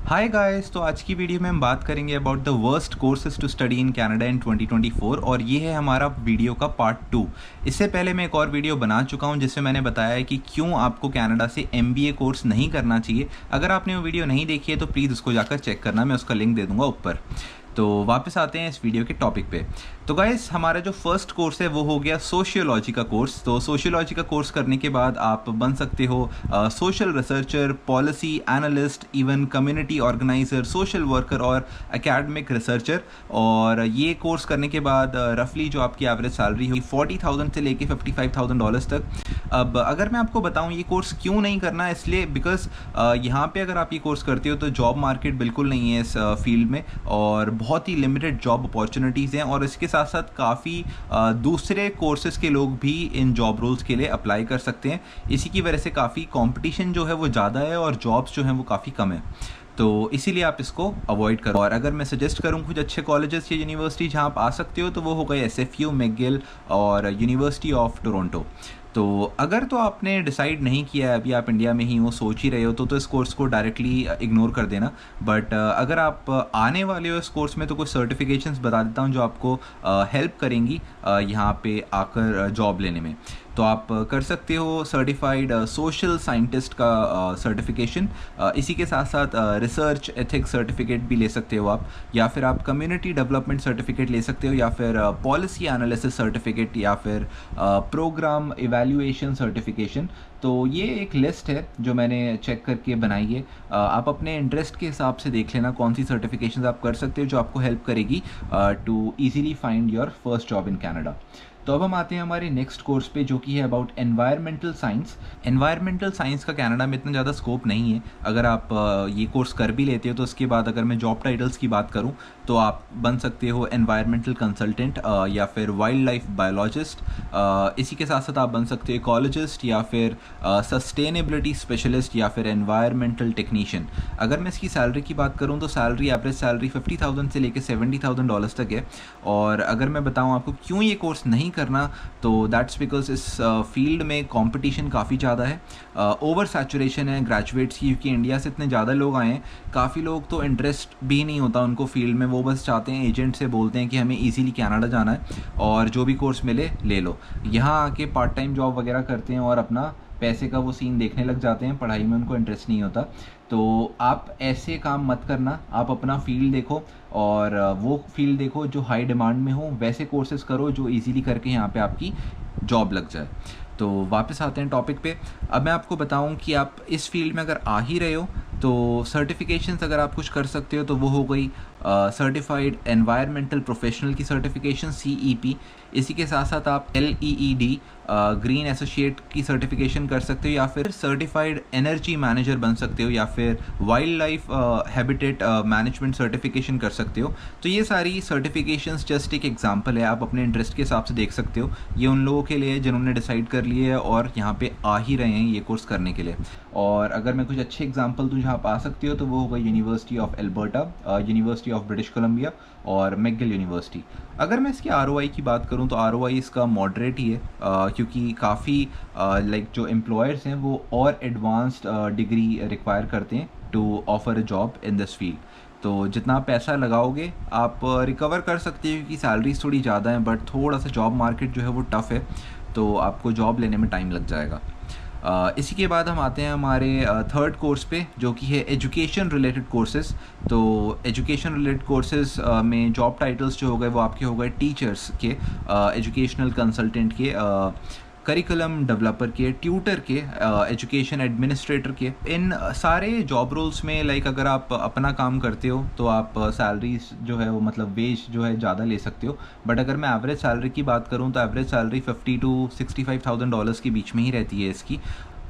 Hi guys, तो आज की वीडियो में हम बात करेंगे about the worst courses to study in Canada in 2024 और ये है हमारा वीडियो का पार्ट 2। इससे पहले मैं एक और वीडियो बना चुका हूँ जिसमें मैंने बताया है कि क्यों आपको कनाडा से एमबीए कोर्स नहीं करना चाहिए। अगर आपने वो वीडियो नहीं देखी है तो प्लीज़ उसको जाकर चेक करना, मैं उसका लिंक दे दूँगा ऊपर। तो वापस आते हैं इस वीडियो के टॉपिक पे। तो गाइस, हमारा जो फर्स्ट कोर्स है वो हो गया सोशियोलॉजी का कोर्स। तो सोशियोलॉजी का कोर्स करने के बाद आप बन सकते हो social researcher, policy analyst, even community organiser, social worker और एकेडमिक रिसर्चर। और ये कोर्स करने के बाद रफली जो आपकी एवरेज सैलरी होगी 40,000 से लेके $55,000 तक। अब अगर मैं आपको बताऊं ये कोर्स क्यों नहीं करना, इसलिए बिकॉज यहाँ पे अगर आप ये कोर्स करते हो तो जॉब मार्केट बिल्कुल नहीं है इस फील्ड में, और बहुत ही लिमिटेड जॉब अपॉर्चुनिटीज़ हैं। और इसके साथ साथ काफ़ी दूसरे कोर्सेज़ के लोग भी इन जॉब रोल्स के लिए अप्लाई कर सकते हैं। इसी की वजह से काफ़ी कंपटीशन जो है वो ज़्यादा है और जॉब्स जो हैं वो काफ़ी कम है। तो इसीलिए आप इसको अवॉइड करो। और अगर मैं सजेस्ट करूँ कुछ अच्छे कॉलेजेस या यूनिवर्सिटी जहाँ आप आ सकते हो तो वो हो गए SFU, मैकगिल और यूनिवर्सिटी ऑफ टोरंटो। तो अगर तो आपने डिसाइड नहीं किया है, अभी आप इंडिया में ही हो, सोच ही रहे हो, तो इस कोर्स को डायरेक्टली इग्नोर कर देना। बट अगर आप आने वाले हो इस कोर्स में तो कुछ सर्टिफिकेशंस बता देता हूँ जो आपको हेल्प करेंगी यहाँ पे आकर जॉब लेने में। तो आप कर सकते हो सर्टिफाइड सोशल साइंटिस्ट का सर्टिफिकेशन, इसी के साथ साथ रिसर्च एथिक्स सर्टिफिकेट भी ले सकते हो आप, या फिर आप कम्युनिटी डेवलपमेंट सर्टिफिकेट ले सकते हो, या फिर पॉलिसी एनालिसिस सर्टिफिकेट, या फिर प्रोग्राम इवैल्यूएशन सर्टिफिकेशन। तो ये एक लिस्ट है जो मैंने चेक करके बनाई है। आप अपने इंटरेस्ट के हिसाब से देख लेना कौन सी सर्टिफिकेशन आप कर सकते हो जो आपको हेल्प करेगी to easily find your first job in Canada. तो अब हम आते हैं हमारे नेक्स्ट कोर्स पे जो कि है about environmental science. Environmental science का कनाडा में इतना ज़्यादा स्कोप नहीं है। अगर आप ये कोर्स कर भी लेते हो तो उसके बाद अगर मैं जॉब टाइटल्स की बात करूं तो आप बन सकते हो एनवायरमेंटल कंसल्टेंट या फिर वाइल्ड लाइफ बायोलॉजिस्ट। इसी के साथ साथ आप बन सकते हो इकोलॉजिस्ट या फिर सस्टेनेबिलिटी स्पेशलिस्ट या फिर एनवायरमेंटल टेक्नीशियन। अगर मैं इसकी सैलरी की बात करूँ तो सैलरी एवरेज सैलरी 50,000 से लेकर $70,000 तक है। और अगर मैं बताऊँ आपको क्यों ये कोर्स नहीं करना, तो दैट्स बिकॉज इस फील्ड में कंपटीशन काफ़ी ज़्यादा है, ओवर सैचुरेशन है ग्रेजुएट्स की, क्योंकि इंडिया से इतने ज़्यादा लोग आए हैं। काफ़ी लोग तो इंटरेस्ट भी नहीं होता उनको फील्ड में, वो बस चाहते हैं, एजेंट से बोलते हैं कि हमें इजीली कनाडा जाना है और जो भी कोर्स मिले ले लो। यहाँ आके पार्ट टाइम जॉब वगैरह करते हैं और अपना पैसे का वो सीन देखने लग जाते हैं, पढ़ाई में उनको इंटरेस्ट नहीं होता। तो आप ऐसे काम मत करना, आप अपना फील्ड देखो और वो फील्ड देखो जो हाई डिमांड में हो, वैसे कोर्सेज करो जो इजीली करके यहाँ पे आपकी जॉब लग जाए। तो वापस आते हैं टॉपिक पे। अब मैं आपको बताऊं कि आप इस फील्ड में अगर आ ही रहे हो तो सर्टिफिकेशंस अगर आप कुछ कर सकते हो तो वो हो गई सर्टिफाइड एनवायरमेंटल प्रोफेशनल की सर्टिफिकेशन CEP। इसी के साथ साथ आप LEED ग्रीन एसोसिएट की सर्टिफिकेशन कर सकते हो, या फिर सर्टिफाइड एनर्जी मैनेजर बन सकते हो, या फिर wild life habitat management certification कर सकते हो। तो ये सारी सर्टिफिकेशंस जस्ट एक एग्जांपल है, आप अपने इंटरेस्ट के हिसाब से देख सकते हो। ये उन लोगों के लिए जिन्होंने डिसाइड कर लिए है और यहाँ पे आ ही रहे हैं ये कोर्स करने के लिए। और अगर मैं कुछ अच्छे एग्जांपल दूँ जहाँ आप आ सकते हो तो वो होगा university of Alberta, university of British Columbia और मैकगिल यूनिवर्सिटी। अगर मैं इसकी ROI की बात करूं तो ROI इसका मॉडरेट ही है, क्योंकि काफ़ी लाइक जो एम्प्लॉयर्स हैं वो और एडवांस्ड डिग्री रिक्वायर करते हैं to offer a job in this field. तो जितना पैसा लगाओगे आप रिकवर कर सकते हो, क्योंकि सैलरीज थोड़ी ज़्यादा हैं, बट थोड़ा सा जॉब मार्केट जो है वो टफ़ है, तो आपको जॉब लेने में टाइम लग जाएगा। इसी के बाद हम आते हैं हमारे थर्ड कोर्स पे जो कि है एजुकेशन रिलेटेड कोर्सेज। तो एजुकेशन रिलेटेड कोर्सेज में जॉब टाइटल्स जो हो गए वो आपके हो गए टीचर्स के, एजुकेशनल कंसल्टेंट के, करिकुलम डेवलपर के, ट्यूटर के, एजुकेशन एडमिनिस्ट्रेटर के। इन सारे जॉब रोल्स में लाइक अगर आप अपना काम करते हो तो आप सैलरीज जो है वो मतलब वेज जो है ज़्यादा ले सकते हो। बट अगर मैं एवरेज सैलरी की बात करूँ तो एवरेज सैलरी $50,000 to $65,000 के बीच में ही रहती है इसकी।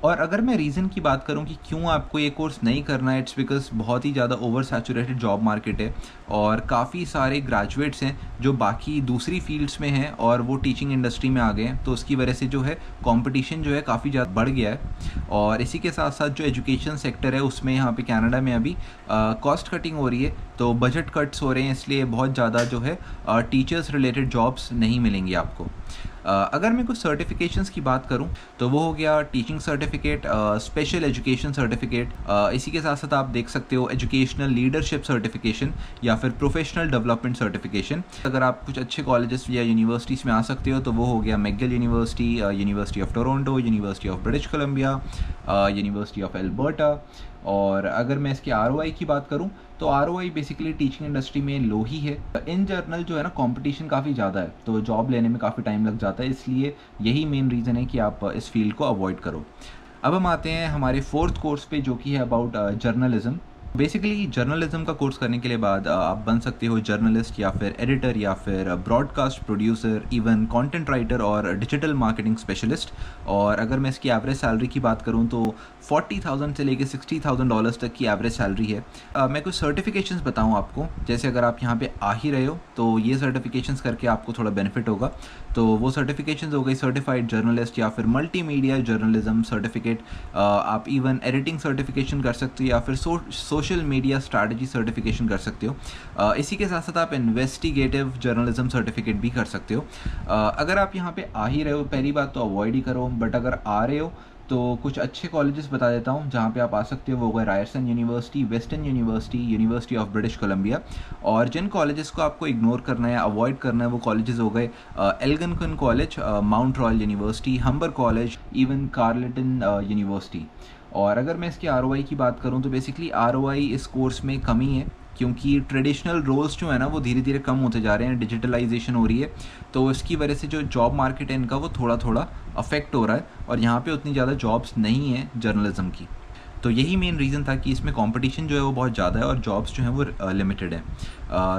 और अगर मैं रीज़न की बात करूं कि क्यों आपको ये कोर्स नहीं करना है, इट्स बिकॉज बहुत ही ज़्यादा ओवर सैचुरेटेड जॉब मार्केट है और काफ़ी सारे ग्रेजुएट्स हैं जो बाकी दूसरी फील्ड्स में हैं और वो टीचिंग इंडस्ट्री में आ गए हैं। तो उसकी वजह से जो है कंपटीशन जो है काफ़ी ज़्यादा बढ़ गया है। और इसी के साथ साथ जो एजुकेशन सेक्टर है उसमें यहाँ पे कनाडा में अभी कॉस्ट कटिंग हो रही है, तो बजट कट्स हो रहे हैं, इसलिए बहुत ज़्यादा जो है टीचर्स रिलेटेड जॉब्स नहीं मिलेंगी आपको। अगर मैं कुछ सर्टिफिकेशंस की बात करूं तो वो हो गया teaching certificate, special education certificate, इसी के साथ साथ आप देख सकते हो एजुकेशनल लीडरशिप सर्टिफिकेशन या फिर प्रोफेशनल डेवलपमेंट सर्टिफिकेशन। अगर आप कुछ अच्छे कॉलेजेस या यूनिवर्सिटीज़ में आ सकते हो तो वो हो गया McGill university, University of Toronto, university of British Colombia, university of Alberta. और अगर मैं इसके ROI की बात करूं तो ROI बेसिकली टीचिंग इंडस्ट्री में लो ही है। इन जर्नल जो है ना कंपटीशन काफ़ी ज़्यादा है, तो जॉब लेने में काफ़ी टाइम लग जाता है, इसलिए यही मेन रीज़न है कि आप इस फील्ड को अवॉइड करो। अब हम आते हैं हमारे 4th कोर्स पे जो कि है अबाउट जर्नलिज्म। बेसिकली जर्नलिज्म का कोर्स करने के लिए बाद आप बन सकते हो जर्नलिस्ट या फिर एडिटर या फिर broadcast producer, even content writer और डिजिटल मार्केटिंग स्पेशलिस्ट। और अगर मैं इसकी एवरेज सैलरी की बात करूं तो 40,000 से लेके $60,000 तक की एवरेज सैलरी है। मैं कुछ सर्टिफिकेशंस बताऊं आपको, जैसे अगर आप यहाँ पे आ ही रहे हो तो ये सर्टिफिकेशंस करके आपको थोड़ा बेनिफिट होगा। तो वो सर्टिफिकेशंस हो गई सर्टिफाइड जर्नलिस्ट या फिर मल्टीमीडिया जर्नलिज्म सर्टिफिकेट, आप इवन एडिटिंग सर्टिफिकेशन कर सकते हो या फिर सोशल मीडिया स्ट्रैटेजी सर्टिफिकेशन कर सकते हो। इसी के साथ साथ आप इन्वेस्टिगेटिव जर्नलिज्म सर्टिफिकेट भी कर सकते हो। अगर आप यहाँ पे आ ही रहे हो, पहली बात तो अवॉइड ही करो, बट अगर आ रहे हो तो कुछ अच्छे कॉलेजेस बता देता हूँ जहाँ पे आप आ सकते हो। वो गए Ryerson University, Western University, University of British Columbia. और जिन कॉलेजेस को आपको इग्नोर करना है, अवॉइड करना है, वो कॉलेजेस हो गए Algonquin College, Mount Royal University, Humber College, even Carleton University. और अगर मैं इसकी ROI की बात करूँ तो बेसिकली ROI इस कोर्स में कमी है, क्योंकि ट्रेडिशनल रोल्स जो है ना वो धीरे धीरे कम होते जा रहे हैं, डिजिटलाइजेशन हो रही है, तो इसकी वजह से जो जॉब मार्केट है इनका वो थोड़ा थोड़ा अफेक्ट हो रहा है और यहाँ पे उतनी ज़्यादा जॉब्स नहीं है जर्नलिज्म की। तो यही मेन रीज़न था कि इसमें कंपटीशन जो है वो बहुत ज़्यादा है और जॉब्स जो हैं वो लिमिटेड है।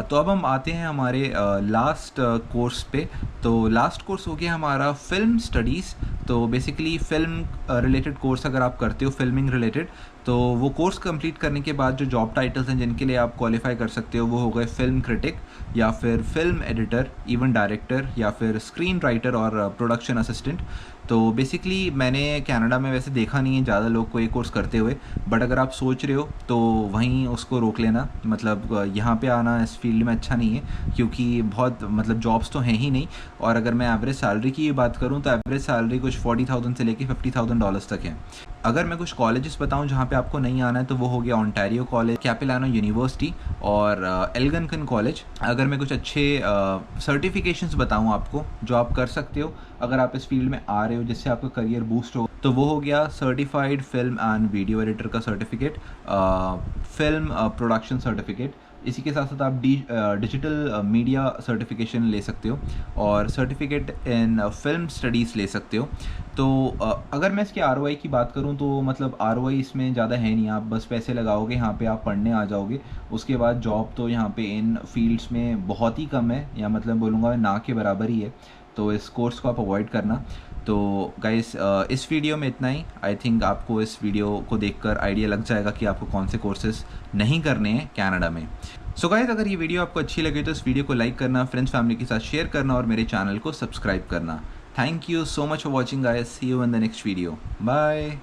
तो अब हम आते हैं हमारे लास्ट कोर्स पे। तो लास्ट कोर्स हो गया हमारा फिल्म स्टडीज़। तो बेसिकली फिल्म रिलेटेड कोर्स अगर आप करते हो, फिल्मिंग रिलेटेड, तो वो कोर्स कंप्लीट करने के बाद जो जॉब टाइटल्स हैं जिनके लिए आप क्वालिफाई कर सकते हो वो हो गए फिल्म क्रिटिक या फिर फिल्म एडिटर, इवन डायरेक्टर या फिर स्क्रीन राइटर और प्रोडक्शन असिस्टेंट। तो बेसिकली मैंने कनाडा में वैसे देखा नहीं है ज़्यादा लोग को ये कोर्स करते हुए, बट अगर आप सोच रहे हो तो वहीं उसको रोक लेना। मतलब यहाँ पे आना इस फील्ड में अच्छा नहीं है, क्योंकि बहुत मतलब जॉब्स तो हैं ही नहीं। और अगर मैं एवरेज सैलरी की बात करूँ तो एवरेज सैलरी कुछ 40,000 से लेके $50,000 तक है। अगर मैं कुछ कॉलेजेस बताऊं जहाँ पे आपको नहीं आना है तो वो हो गया ओंटारियो कॉलेज, कैपिलानो यूनिवर्सिटी और एल्गनकन कॉलेज। अगर मैं कुछ अच्छे सर्टिफिकेशंस बताऊं आपको जो आप कर सकते हो अगर आप इस फील्ड में आ रहे हो, जिससे आपका करियर बूस्ट हो, तो वो हो गया certified film and video editor का सर्टिफिकेट, फिल्म प्रोडक्शन सर्टिफिकेट। इसी के साथ साथ आप डिजिटल मीडिया सर्टिफिकेशन ले सकते हो और सर्टिफिकेट इन फिल्म स्टडीज़ ले सकते हो। तो अगर मैं इसके ROI की बात करूं तो मतलब ROI इसमें ज़्यादा है नहीं, आप बस पैसे लगाओगे, यहाँ पे आप पढ़ने आ जाओगे, उसके बाद जॉब तो यहाँ पे इन फील्ड्स में बहुत ही कम है, या मतलब बोलूँगा ना के बराबर ही है। तो इस कोर्स को आप अवॉइड करना। तो गाइस इस वीडियो में इतना ही। आई थिंक आपको इस वीडियो को देखकर आइडिया लग जाएगा कि आपको कौन से कोर्सेज नहीं करने हैं कनाडा में। सो गाइस अगर ये वीडियो आपको अच्छी लगी तो इस वीडियो को लाइक करना, फ्रेंड्स फैमिली के साथ शेयर करना और मेरे चैनल को सब्सक्राइब करना। Thank you so much for watching guys, see you in the next video, bye.